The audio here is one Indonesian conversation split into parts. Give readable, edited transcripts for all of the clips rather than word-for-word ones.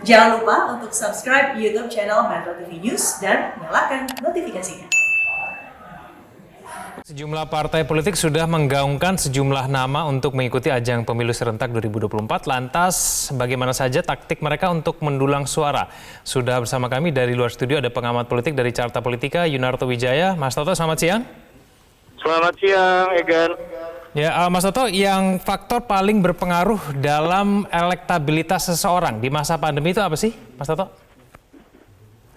Jangan lupa untuk subscribe YouTube channel Metro TV News dan nyalakan notifikasinya. Sejumlah partai politik sudah menggaungkan sejumlah nama untuk mengikuti ajang pemilu serentak 2024. Lantas, bagaimana saja taktik mereka untuk mendulang suara? Sudah bersama kami dari luar studio ada pengamat politik dari Carta Politika, Yunarto Wijaya. Mas Toto, selamat siang. Selamat siang, Egan. Ya, Mas Toto, yang faktor paling berpengaruh dalam elektabilitas seseorang di masa pandemi itu apa sih, Mas Toto?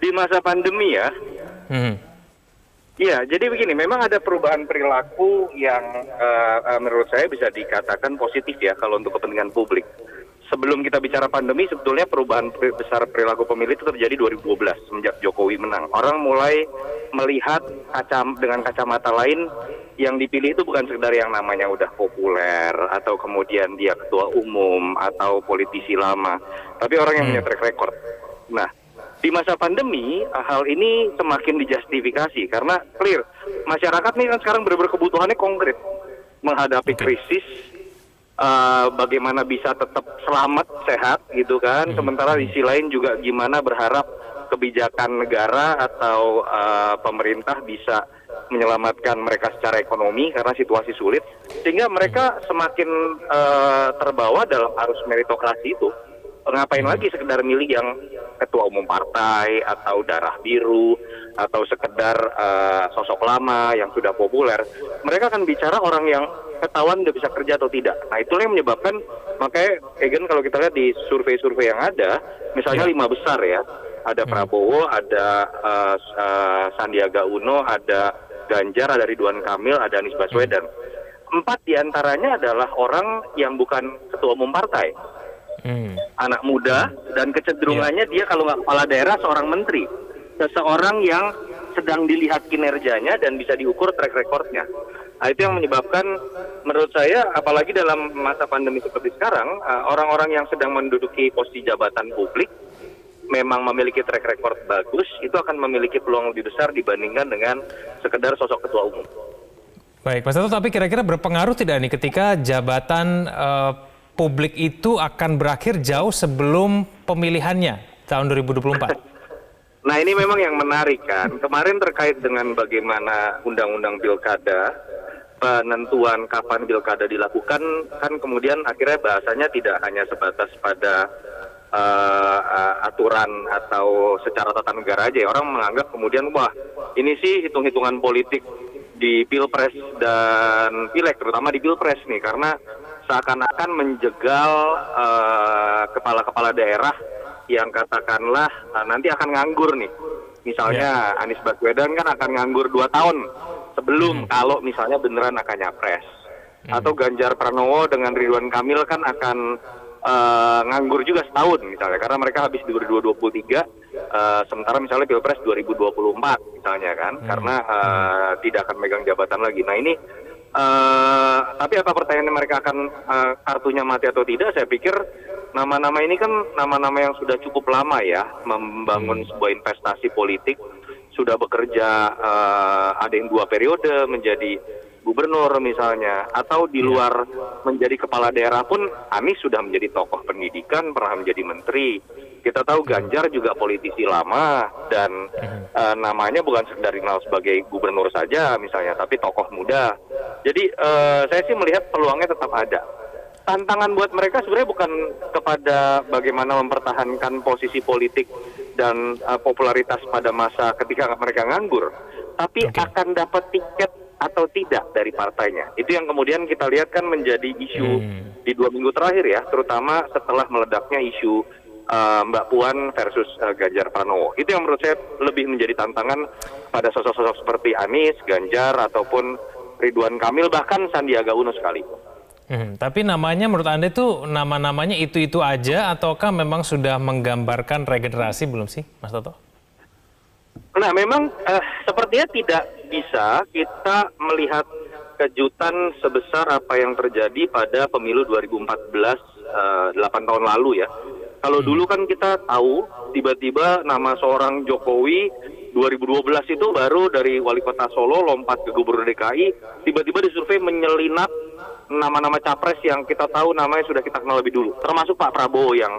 Di masa pandemi ya? Iya, jadi begini, memang ada perubahan perilaku yang menurut saya bisa dikatakan positif ya kalau untuk kepentingan publik. Sebelum kita bicara pandemi, sebetulnya perubahan besar perilaku pemilih itu terjadi 2012 semenjak Jokowi menang. Orang mulai melihat dengan kacamata lain, yang dipilih itu bukan sekedar yang namanya udah populer atau kemudian dia ketua umum atau politisi lama, tapi orang yang punya track record. Nah, di masa pandemi, hal ini semakin dijustifikasi karena clear, masyarakat nih kan sekarang benar-benar kebutuhannya konkret menghadapi krisis, bagaimana bisa tetap selamat, sehat gitu kan, sementara di sisi lain juga gimana berharap kebijakan negara atau pemerintah bisa menyelamatkan mereka secara ekonomi karena situasi sulit, sehingga mereka semakin terbawa dalam arus meritokrasi itu. Ngapain lagi sekedar milih yang ketua umum partai atau darah biru atau sekedar sosok lama yang sudah populer. Mereka akan bicara orang yang ketahuan udah bisa kerja atau tidak. Nah, itulah yang menyebabkan, makanya Egan kalau kita lihat di survei-survei yang ada, misalnya 5 besar ya, ada Prabowo, ada Sandiaga Uno, ada Ganjar, ada Ridwan Kamil, ada Anies Baswedan. 4 diantaranya adalah orang yang bukan ketua umum partai. Anak muda, dan kecenderungannya dia kalau nggak kepala daerah seorang menteri, seseorang yang sedang dilihat kinerjanya dan bisa diukur track recordnya. Nah, itu yang menyebabkan menurut saya, apalagi dalam masa pandemi seperti sekarang, orang-orang yang sedang menduduki posisi jabatan publik memang memiliki track record bagus, itu akan memiliki peluang lebih besar dibandingkan dengan sekedar sosok ketua umum. Baik, Mas Toto, tapi kira-kira berpengaruh tidak nih ketika jabatan publik itu akan berakhir jauh sebelum pemilihannya tahun 2024? Nah, ini memang yang menarik kan. Kemarin terkait dengan bagaimana undang-undang pilkada, penentuan kapan pilkada dilakukan, kan kemudian akhirnya bahasanya tidak hanya sebatas pada aturan atau secara tata negara aja. Orang menganggap kemudian, wah ini sih hitung-hitungan politik di Pilpres dan Pileg, terutama di Pilpres nih, karena seakan-akan menjegal kepala-kepala daerah yang katakanlah nanti akan nganggur nih. Misalnya Anies Baswedan kan akan nganggur 2 tahun sebelum kalau misalnya beneran akan nyapres. Atau Ganjar Pranowo dengan Ridwan Kamil kan akan nganggur juga setahun misalnya, karena mereka habis di 2023, sementara misalnya Pilpres 2024 misalnya kan, karena tidak akan megang jabatan lagi. Nah ini tapi apa pertanyaannya, mereka akan kartunya mati atau tidak? Saya pikir nama-nama ini kan nama-nama yang sudah cukup lama ya membangun sebuah investasi politik, sudah bekerja ada yang 2 periode menjadi gubernur misalnya, atau di luar menjadi kepala daerah pun Anies sudah menjadi tokoh pendidikan, pernah menjadi menteri. Kita tahu Ganjar juga politisi lama dan namanya bukan sekedar dikenal sebagai gubernur saja misalnya, tapi tokoh muda. Jadi saya sih melihat peluangnya tetap ada. Tantangan buat mereka sebenarnya bukan kepada bagaimana mempertahankan posisi politik dan popularitas pada masa ketika mereka nganggur, tapi akan dapat tiket atau tidak dari partainya. Itu yang kemudian kita lihat kan menjadi isu di 2 minggu terakhir ya, terutama setelah meledaknya isu Mbak Puan versus Ganjar Pranowo. Itu yang menurut saya lebih menjadi tantangan pada sosok-sosok seperti Anies, Ganjar, ataupun Ridwan Kamil, bahkan Sandiaga Uno sekalipun. Tapi namanya menurut Anda itu nama-namanya itu-itu aja ataukah memang sudah menggambarkan regenerasi belum sih, Mas Toto? Nah, memang sepertinya tidak bisa kita melihat kejutan sebesar apa yang terjadi pada pemilu 2014, 8 tahun lalu ya. Kalau dulu kan kita tahu tiba-tiba nama seorang Jokowi 2012 itu baru dari wali kota Solo lompat ke gubernur DKI, tiba-tiba disurvei menyelinap nama-nama capres yang kita tahu namanya sudah kita kenal lebih dulu, termasuk Pak Prabowo yang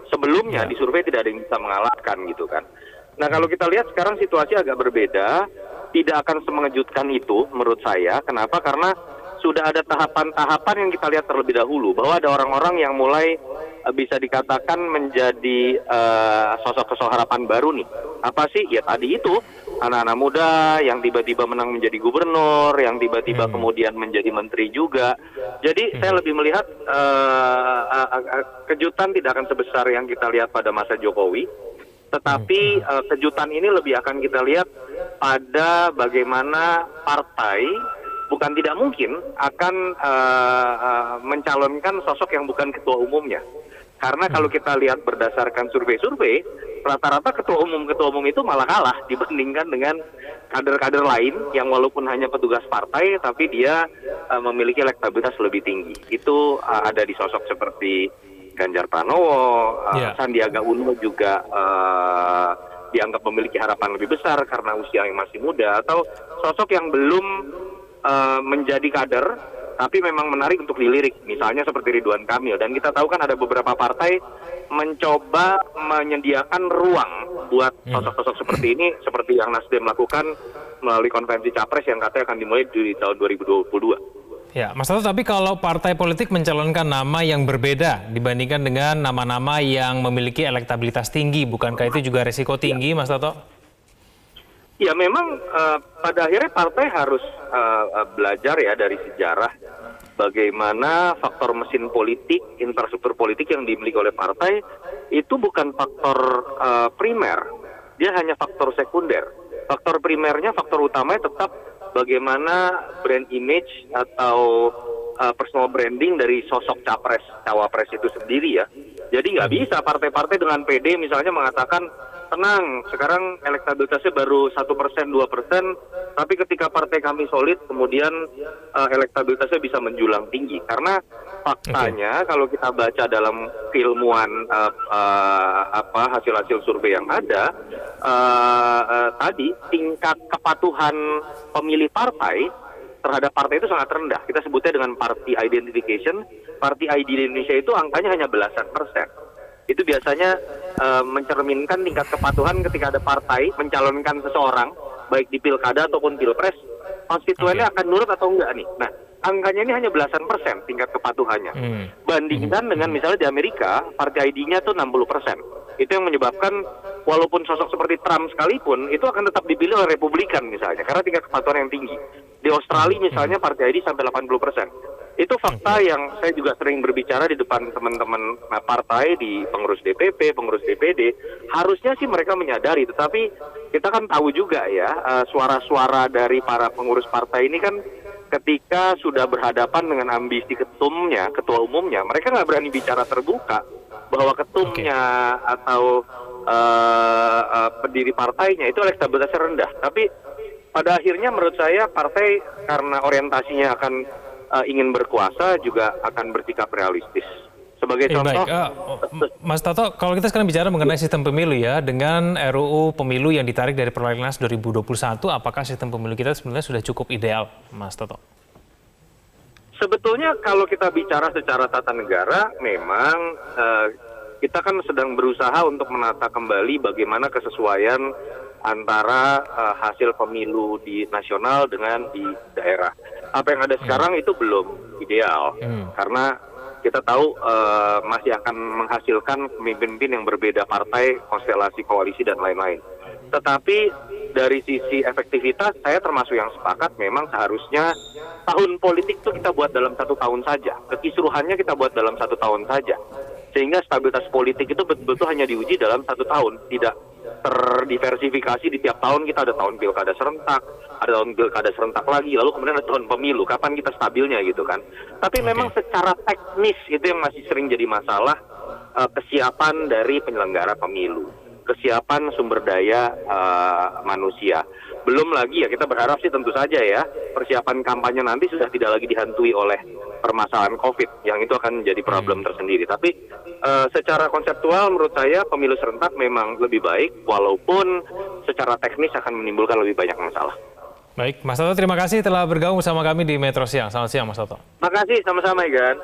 Sebelumnya di survei tidak ada yang bisa mengalahkan gitu kan. Nah kalau kita lihat sekarang situasi agak berbeda, tidak akan semengejutkan itu menurut saya. Kenapa? Karena sudah ada tahapan-tahapan yang kita lihat terlebih dahulu, bahwa ada orang-orang yang mulai bisa dikatakan menjadi sosok-sosok harapan baru nih. Apa sih? Ya tadi itu, anak-anak muda yang tiba-tiba menang menjadi gubernur, yang tiba-tiba kemudian menjadi menteri juga. Jadi saya lebih melihat kejutan tidak akan sebesar yang kita lihat pada masa Jokowi. Tetapi kejutan ini lebih akan kita lihat pada bagaimana partai bukan tidak mungkin akan mencalonkan sosok yang bukan ketua umumnya. Karena kalau kita lihat berdasarkan survei-survei, rata-rata ketua umum itu malah kalah dibandingkan dengan kader-kader lain yang walaupun hanya petugas partai, tapi dia memiliki elektabilitas lebih tinggi. Itu ada di sosok seperti Ganjar Pranowo, Sandiaga Uno juga dianggap memiliki harapan lebih besar karena usia yang masih muda, atau sosok yang belum menjadi kader tapi memang menarik untuk dilirik, misalnya seperti Ridwan Kamil. Dan kita tahu kan ada beberapa partai mencoba menyediakan ruang buat sosok-sosok seperti ini, seperti yang Nasdem lakukan melalui konvensi Capres yang katanya akan dimulai di tahun 2022. Ya, Mas Toto, tapi kalau partai politik mencalonkan nama yang berbeda dibandingkan dengan nama-nama yang memiliki elektabilitas tinggi, bukankah itu juga resiko tinggi, Mas Toto? Ya memang pada akhirnya partai harus belajar ya dari sejarah bagaimana faktor mesin politik, infrastruktur politik yang dimiliki oleh partai itu bukan faktor primer, dia hanya faktor sekunder. Faktor primernya, faktor utamanya tetap bagaimana brand image atau personal branding dari sosok capres, cawapres itu sendiri ya. Jadi nggak bisa partai-partai dengan PD misalnya mengatakan, tenang, sekarang elektabilitasnya baru 1%, 2%, tapi ketika partai kami solid, kemudian elektabilitasnya bisa menjulang tinggi. Karena faktanya kalau kita baca dalam keilmuan hasil-hasil survei yang ada, tadi tingkat kepatuhan pemilih partai terhadap partai itu sangat rendah. Kita sebutnya dengan party identification. Party ID di Indonesia itu angkanya hanya belasan persen. Itu biasanya mencerminkan tingkat kepatuhan ketika ada partai mencalonkan seseorang, baik di pilkada ataupun pilpres, konstituennya akan nurut atau enggak nih. Nah, angkanya ini hanya belasan persen tingkat kepatuhannya. Bandingkan dengan misalnya di Amerika, partai ID-nya tuh 60%. Itu yang menyebabkan walaupun sosok seperti Trump sekalipun, itu akan tetap dipilih oleh Republikan misalnya, karena tingkat kepatuhan yang tinggi. Di Australia misalnya partai ID sampai 80%. Itu fakta yang saya juga sering berbicara di depan teman-teman partai, di pengurus DPP, pengurus DPD. Harusnya sih mereka menyadari, tetapi kita kan tahu juga ya, suara-suara dari para pengurus partai ini kan ketika sudah berhadapan dengan ambisi ketumnya, ketua umumnya, mereka nggak berani bicara terbuka bahwa ketumnya atau pendiri partainya itu elektabilitasnya rendah. Tapi pada akhirnya menurut saya partai karena orientasinya akan ingin berkuasa juga akan bersikap realistis. Sebagai contoh, Mas Toto, kalau kita sekarang bicara mengenai sistem pemilu ya, dengan RUU pemilu yang ditarik dari Prolegnas 2021, apakah sistem pemilu kita sebenarnya sudah cukup ideal, Mas Toto? Sebetulnya kalau kita bicara secara tata negara, memang kita kan sedang berusaha untuk menata kembali bagaimana kesesuaian antara hasil pemilu di nasional dengan di daerah. Apa yang ada sekarang itu belum ideal, karena kita tahu masih akan menghasilkan pemimpin-pemimpin yang berbeda partai, konstelasi koalisi dan lain-lain. Tetapi dari sisi efektivitas, saya termasuk yang sepakat memang seharusnya tahun politik itu kita buat dalam 1 tahun saja, kekisruhannya kita buat dalam 1 tahun saja, sehingga stabilitas politik itu betul-betul hanya diuji dalam 1 tahun, tidak terdiversifikasi di tiap tahun. Kita ada tahun pilkada serentak, ada tahun pilkada serentak lagi, lalu kemudian ada tahun pemilu. Kapan kita stabilnya gitu kan? Tapi memang secara teknis itu yang masih sering jadi masalah, kesiapan dari penyelenggara pemilu, kesiapan sumber daya manusia. Belum lagi ya, kita berharap sih tentu saja ya, persiapan kampanye nanti sudah tidak lagi dihantui oleh permasalahan COVID, yang itu akan menjadi problem tersendiri. Tapi secara konseptual menurut saya pemilu serentak memang lebih baik, walaupun secara teknis akan menimbulkan lebih banyak masalah. Baik, Mas Toto, terima kasih telah bergabung bersama kami di Metro Siang. Selamat siang, Mas Toto. Terima kasih, sama-sama, Igan.